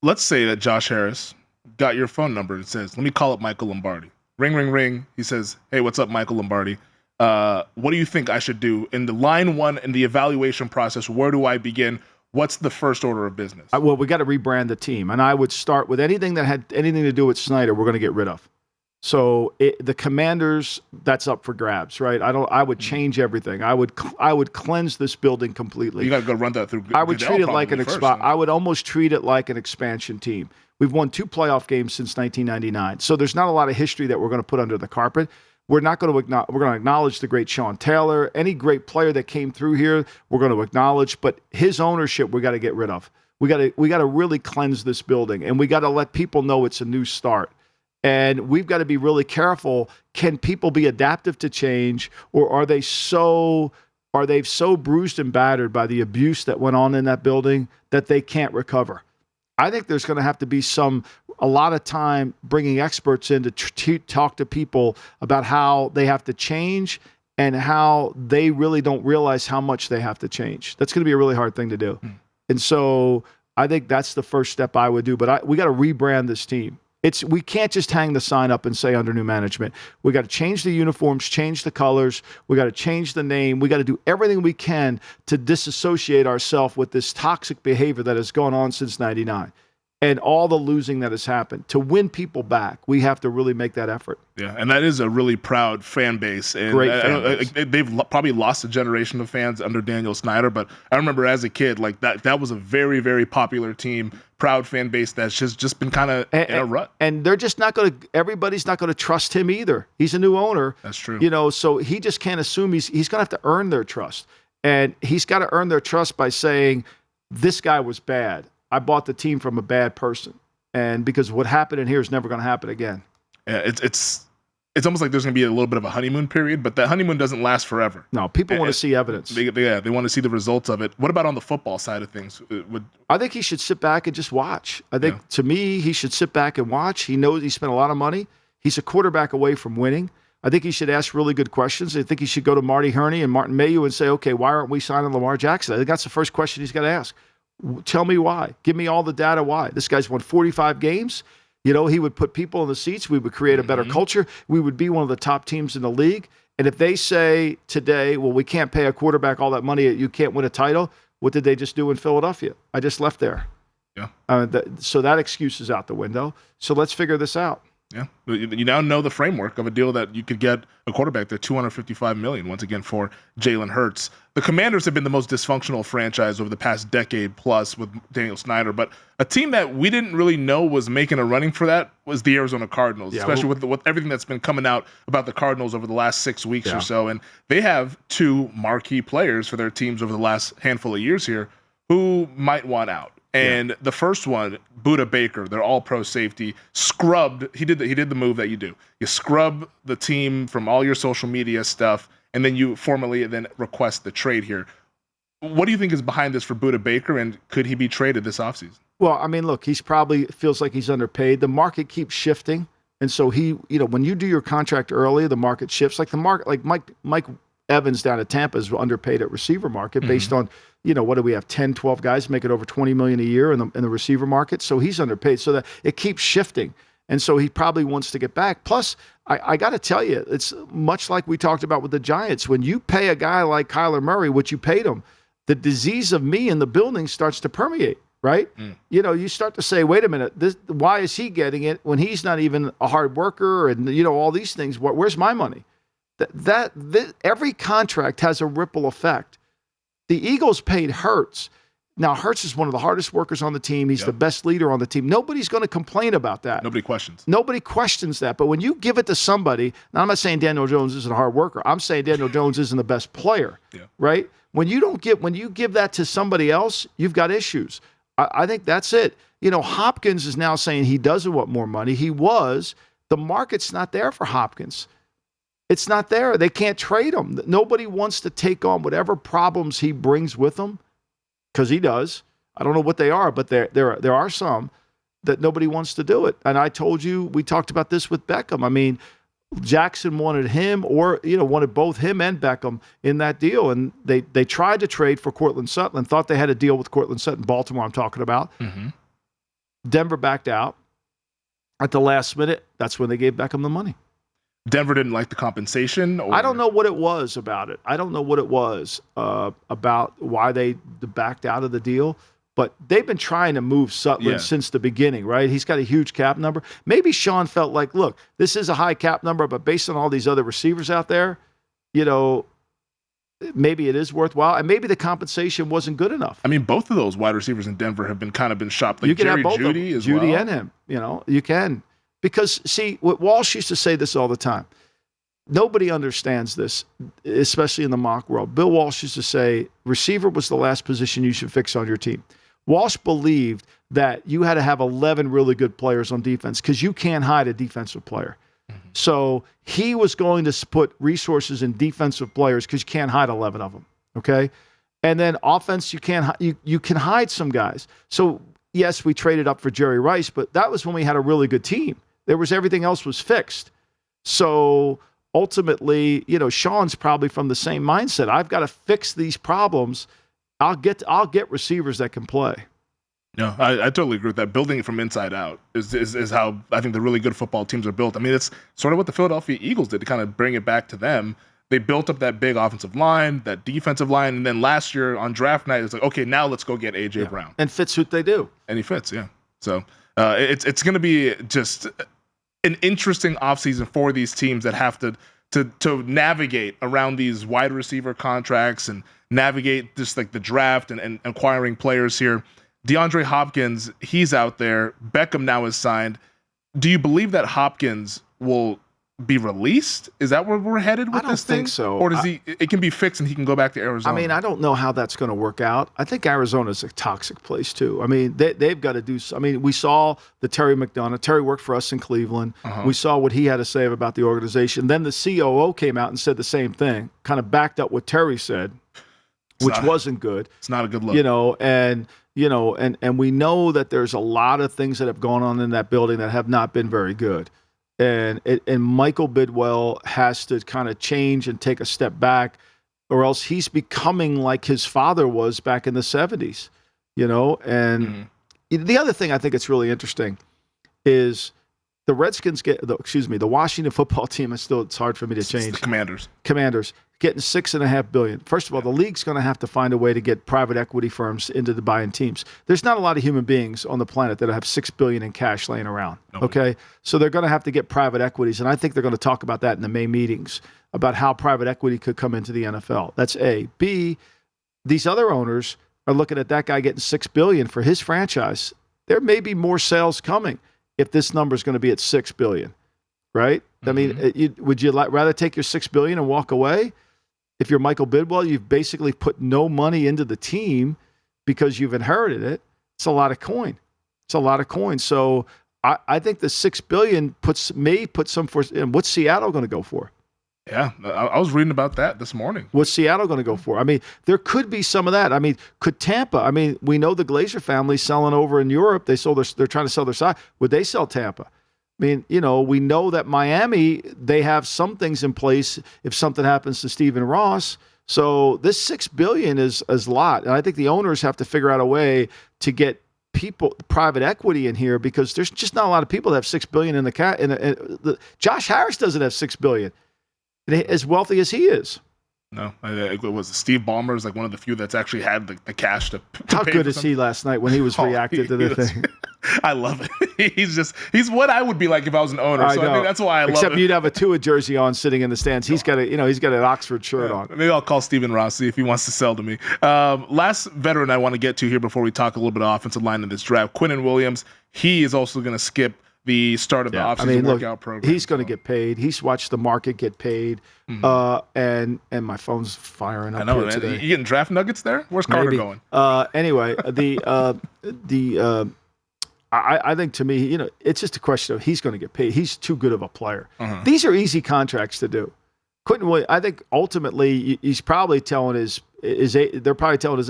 Let's say that Josh Harris got your phone number and says, let me call up Michael Lombardi. Ring, ring, ring. He says, hey, what's up, Michael Lombardi? What do you think I should do? In the line one, in the evaluation process, where do I begin? What's the first order of business? Well, we got to rebrand the team. And I would start with anything that had anything to do with Snyder, we're going to get rid of. So the Commanders, that's up for grabs, right? I would change everything. I would cleanse this building completely. You got to go run that through. I would treat it like I would almost treat it like an expansion team. We've won 2 playoff games since 1999. So there's not a lot of history that we're going to put under the carpet. We're going to acknowledge the great Sean Taylor, any great player that came through here, we're going to acknowledge, but his ownership we got to get rid of. We got to really cleanse this building, and we got to let people know it's a new start. And we've got to be really careful. Can people be adaptive to change, or are they so bruised and battered by the abuse that went on in that building that they can't recover? I think there's going to have to be a lot of time bringing experts in to talk to people about how they have to change and how they really don't realize how much they have to change. That's going to be a really hard thing to do. And so I think that's the first step I would do. But we got to rebrand this team. We can't just hang the sign up and say under new management. We got to change the uniforms, change the colors. We got to change the name. We got to do everything we can to disassociate ourselves with this toxic behavior that has gone on since '99 and all the losing that has happened. To win people back, we have to really make that effort. Yeah, and that is a really proud fan base. And great fan base. They've probably lost a generation of fans under Daniel Snyder, but I remember as a kid, like that was a very, very popular team, proud fan base that's just been kind of in a rut. And they're just not going to, everybody's not going to trust him either. He's a new owner. That's true. So he just can't assume he's going to have to earn their trust. And he's got to earn their trust by saying, this guy was bad. I bought the team from a bad person. And because what happened in here is never going to happen again. Yeah, it's almost like there's going to be a little bit of a honeymoon period, but that honeymoon doesn't last forever. No, people want to see evidence. They want to see the results of it. What about on the football side of things? I think he should sit back and just watch. I think, to me, he should sit back and watch. He knows he spent a lot of money. He's a quarterback away from winning. I think he should ask really good questions. I think he should go to Marty Herney and Martin Mayhew and say, okay, why aren't we signing Lamar Jackson? I think that's the first question he's got to ask. Tell me why. Give me all the data why. This guy's won 45 games. He would put people in the seats. We would create a better culture. We would be one of the top teams in the league. And if they say today, well, we can't pay a quarterback all that money, you can't win a title, what did they just do in Philadelphia? I just left there. Yeah. So that excuse is out the window. So let's figure this out. Yeah, you now know the framework of a deal that you could get a quarterback there, $255 million, once again, for Jalen Hurts. The Commanders have been the most dysfunctional franchise over the past decade plus with Daniel Snyder, but a team that we didn't really know was making a running for that was the Arizona Cardinals, especially with everything that's been coming out about the Cardinals over the last 6 weeks or so. And they have 2 marquee players for their teams over the last handful of years here who might want out. And the first one, Budda Baker, their all-pro safety, scrubbed. He did the move that you do. You scrub the team from all your social media stuff, and then you formally then request the trade here. What do you think is behind this for Budda Baker, and could he be traded this offseason? Well, I mean, look, he's probably feels like he's underpaid. The market keeps shifting, and so when you do your contract early, the market shifts. Like Mike Evans down at Tampa is underpaid at receiver market based on, what do we have, 10, 12 guys making over $20 million a year in the receiver market? So he's underpaid. So that it keeps shifting. And so he probably wants to get back. Plus, I got to tell you, it's much like we talked about with the Giants. When you pay a guy like Kyler Murray what you paid him, the disease of me in the building starts to permeate, right? You start to say, wait a minute, why is he getting it when he's not even a hard worker and, all these things? Where's my money? Every contract has a ripple effect. The Eagles paid Hurts. Now, Hurts is one of the hardest workers on the team. He's the best leader on the team. Nobody's going to complain about that. Nobody questions. Nobody questions that. But when you give it to somebody, now I'm not saying Daniel Jones isn't a hard worker. I'm saying Daniel Jones isn't the best player, right? When you give that to somebody else, you've got issues. I think that's it. Hopkins is now saying he doesn't want more money. He was. The market's not there for Hopkins. It's not there. They can't trade him. Nobody wants to take on whatever problems he brings with him because he does. I don't know what they are, but there are some that nobody wants to do it. And I told you, we talked about this with Beckham. I mean, Jackson wanted him, or wanted both him and Beckham in that deal, and they tried to trade for Courtland Sutton. Thought they had a deal with Courtland Sutton, Baltimore. I'm talking about. Mm-hmm. Denver backed out at the last minute. That's when they gave Beckham the money. Denver didn't like the compensation? Or? I don't know what it was about it. I don't know what it was about why they backed out of the deal. But they've been trying to move Sutton since the beginning, right? He's got a huge cap number. Maybe Sean felt like, look, this is a high cap number, but based on all these other receivers out there, maybe it is worthwhile. And maybe the compensation wasn't good enough. I mean, both of those wide receivers in Denver have been shopped. Like you can Jerry have both Jeudy as Jeudy well. and him. You can. Because, see, Walsh used to say this all the time. Nobody understands this, especially in the mock world. Bill Walsh used to say, receiver was the last position you should fix on your team. Walsh believed that you had to have 11 really good players on defense because you can't hide a defensive player. Mm-hmm. So he was going to put resources in defensive players because you can't hide 11 of them, okay? And then offense, you can hide some guys. So, yes, we traded up for Jerry Rice, but that was when we had a really good team. Everything else was fixed. So ultimately, Sean's probably from the same mindset. I've got to fix these problems. I'll get receivers that can play. No, I totally agree with that. Building it from inside out is how I think the really good football teams are built. I mean, it's sort of what the Philadelphia Eagles did to kind of bring it back to them. They built up that big offensive line, that defensive line, and then last year on draft night, it's like, okay, now let's go get A.J. Brown. And fits what they do. And he fits, yeah. So it's going to be just an interesting offseason for these teams that have to navigate around these wide receiver contracts and navigate just like the draft and acquiring players here. DeAndre Hopkins, he's out there. Beckham now is signed. Do you believe that Hopkins will be released? Is that where we're headed with this thing? I don't think so. Or does it can be fixed and he can go back to Arizona? I mean, I don't know how that's going to work out. I think Arizona's a toxic place too. I mean, they've got to do. I mean, we saw the Terry McDonough. Terry worked for us in Cleveland. Uh-huh. We saw what he had to say about the organization. Then the COO came out and said the same thing, kind of backed up what Terry said, which wasn't good. It's not a good look. And we know that there's a lot of things that have gone on in that building that have not been very good. And Michael Bidwell has to kind of change and take a step back, or else he's becoming like his father was back in the 70s, And the other thing I think it's really interesting is the Redskins the Washington football team it's hard for me to change. It's the Commanders getting $6.5 billion. First of all, the league's going to have to find a way to get private equity firms into the buying teams. There's not a lot of human beings on the planet that have $6 billion in cash laying around. Okay, so they're going to have to get private equities, and I think they're going to talk about that in the May meetings about how private equity could come into the NFL. That's A. B. These other owners are looking at that guy getting $6 billion for his franchise. There may be more sales coming if this number is going to be at $6 billion, right? Mm-hmm. I mean, would you rather take your $6 billion and walk away? If you're Michael Bidwell, you've basically put no money into the team because you've inherited it. It's a lot of coin. So I think the $6 billion may put some for. And what's Seattle going to go for? Yeah, I was reading about that this morning. What's Seattle going to go for? I mean, there could be some of that. I mean, could Tampa? I mean, we know the Glazer family selling over in Europe. They're trying to sell their side. Would they sell Tampa? I mean, we know that Miami, they have some things in place if something happens to Stephen Ross. So this $6 billion is a lot. And I think the owners have to figure out a way to get private equity in here because there's just not a lot of people that have $6 billion in the Josh Harris doesn't have $6 billion as wealthy as he is. No, it was Steve Ballmer is like one of the few that's actually had the cash to How pay good for is he last night when he was reacted to the thing? I love it. He's what I would be like if I was an owner. I think that's why I love it. Except you'd have a Tua jersey on sitting in the stands. He's got an Oxford shirt on. Maybe I'll call Steven Ross, see if he wants to sell to me. Last veteran I want to get to here before we talk a little bit of offensive line in this draft, Quinnen Williams. He is also going to skip the start of the offseason workout program. He's going to get paid. He's watched the market get paid. Mm-hmm. And my phone's firing up. I know, here today. You getting draft nuggets there? Where's Carter going? Anyway, I think to me, it's just a question of he's going to get paid. He's too good of a player. Uh-huh. These are easy contracts to do. Quentin Williams, I think ultimately he's probably telling they're probably telling us,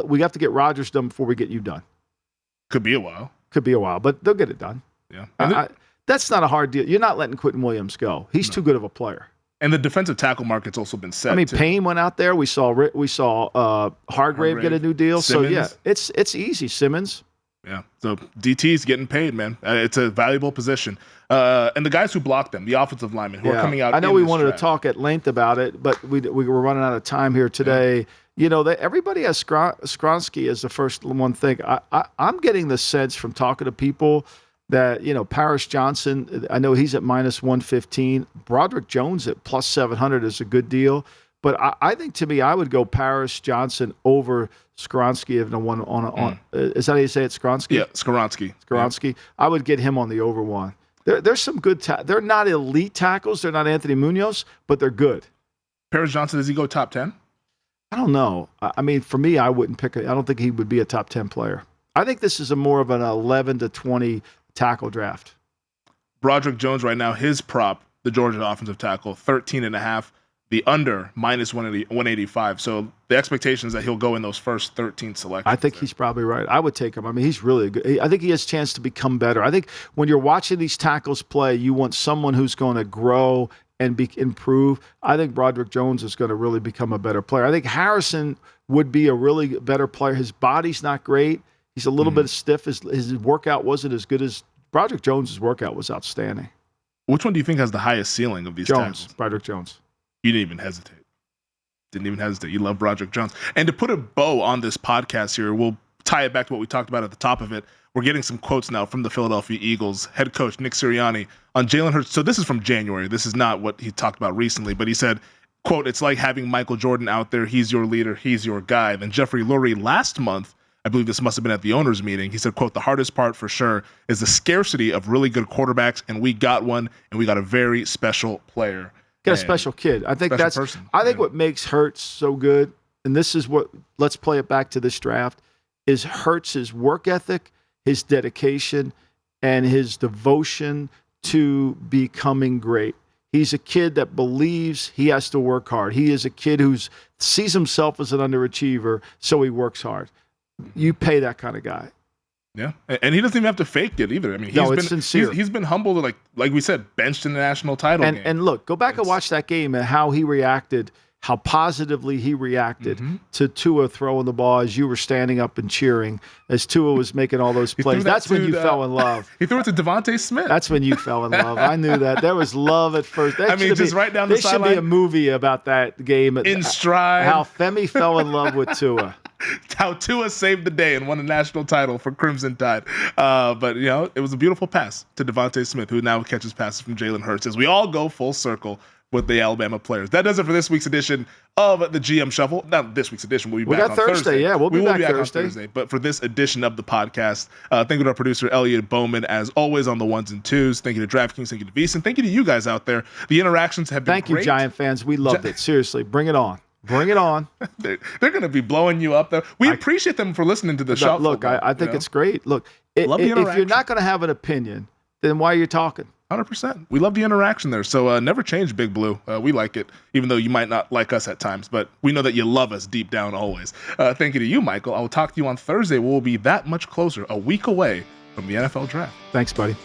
we have to get Rodgers done before we get you done. Could be a while. But they'll get it done. Yeah. That's not a hard deal. You're not letting Quentin Williams go. He's too good of a player. And the defensive tackle market's also been set. I mean, too. Payne went out there. We saw Hargrave get a new deal. Simmons. So yeah, it's easy. Simmons. Yeah. So DT's getting paid, man. It's a valuable position. And the guys who block them, the offensive linemen who are coming out. I know we wanted to talk at length about it, but we were running out of time here today. Yeah. You know, everybody has Skronsky as the first one thing. I'm getting the sense from talking to people that, you know, Paris Johnson, I know he's at -115. Broderick Jones at +700 is a good deal. But I think, to me, I would go Paris Johnson over Skronsky is that how you say it, Skronsky? Yeah, Skronsky. Yeah. I would get him on the over one. There's some good they're not elite tackles. They're not Anthony Munoz, but they're good. Paris Johnson, does he go top 10? I don't know. I mean, for me, I wouldn't pick I don't think he would be a top 10 player. I think this is more of an 11 to 20 tackle draft. Broderick Jones right now, his prop, the Georgia offensive tackle, 13.5. The under -185. So the expectation is that he'll go in those first 13 selections. I think he's probably right. I would take him. I mean, he's really good. I think he has a chance to become better. I think when you're watching these tackles play, you want someone who's going to grow and improve. I think Broderick Jones is going to really become a better player. I think Harrison would be a really better player. His body's not great. He's a little bit stiff. His workout wasn't as good as Broderick Jones' workout was outstanding. Which one do you think has the highest ceiling of these tackles? Broderick Jones. You didn't even hesitate. You love Broderick Jones. And to put a bow on this podcast here, we'll tie it back to what we talked about at the top of it. We're getting some quotes now from the Philadelphia Eagles head coach Nick Sirianni on Jalen Hurts. So this is from January. This is not what he talked about recently, but he said, quote, "It's like having Michael Jordan out there. He's your leader. He's your guy." Then Jeffrey Lurie last month, I believe this must have been at the owners meeting, he said, quote, "The hardest part for sure is the scarcity of really good quarterbacks, and we got one, and we got a very special player." Got a special kid. I think what makes Hurts so good, and this is what, let's play it back to this draft, is Hurts' work ethic, his dedication, and his devotion to becoming great. He's a kid that believes he has to work hard. He is a kid who sees himself as an underachiever, so he works hard. You pay that kind of guy. Yeah, and he doesn't even have to fake it either. I mean, it's sincere. He's been humble to, like we said, benched in the national title game. And look, go back and watch that game and how he reacted, how positively he reacted to Tua throwing the ball as you were standing up and cheering as Tua was making all those plays. That's when you fell in love. He threw it to Devontae Smith. That's when you fell in love. I knew that. There was love at first. Just right down the sideline. There should be a movie about that game. In stride. How Femi fell in love with Tua. How Tua saved the day and won a national title for Crimson Tide. But, you know, it was a beautiful pass to Devontae Smith, who now catches passes from Jalen Hurts as we all go full circle with the Alabama players. That does it for this week's edition of the GM Shuffle. Not this week's edition. We'll be back on Thursday. Yeah, we'll be back on Thursday. But for this edition of the podcast, thank you to our producer, Elliot Bowman, as always on the ones and twos. Thank you to DraftKings. Thank you to VSiN. Thank you to you guys out there. The interactions have been great. Thank you, Giant fans. We loved it. Seriously, bring it on. Bring it on. They're going to be blowing you up there. We appreciate them for listening to the show. Look, I think it's great. Look, if you're not going to have an opinion, then why are you talking? 100%. We love the interaction there. So never change, Big Blue. We like it, even though you might not like us at times. But we know that you love us deep down always. Thank you to you, Michael. I will talk to you on Thursday. We'll be that much closer, a week away from the NFL draft. Thanks, buddy.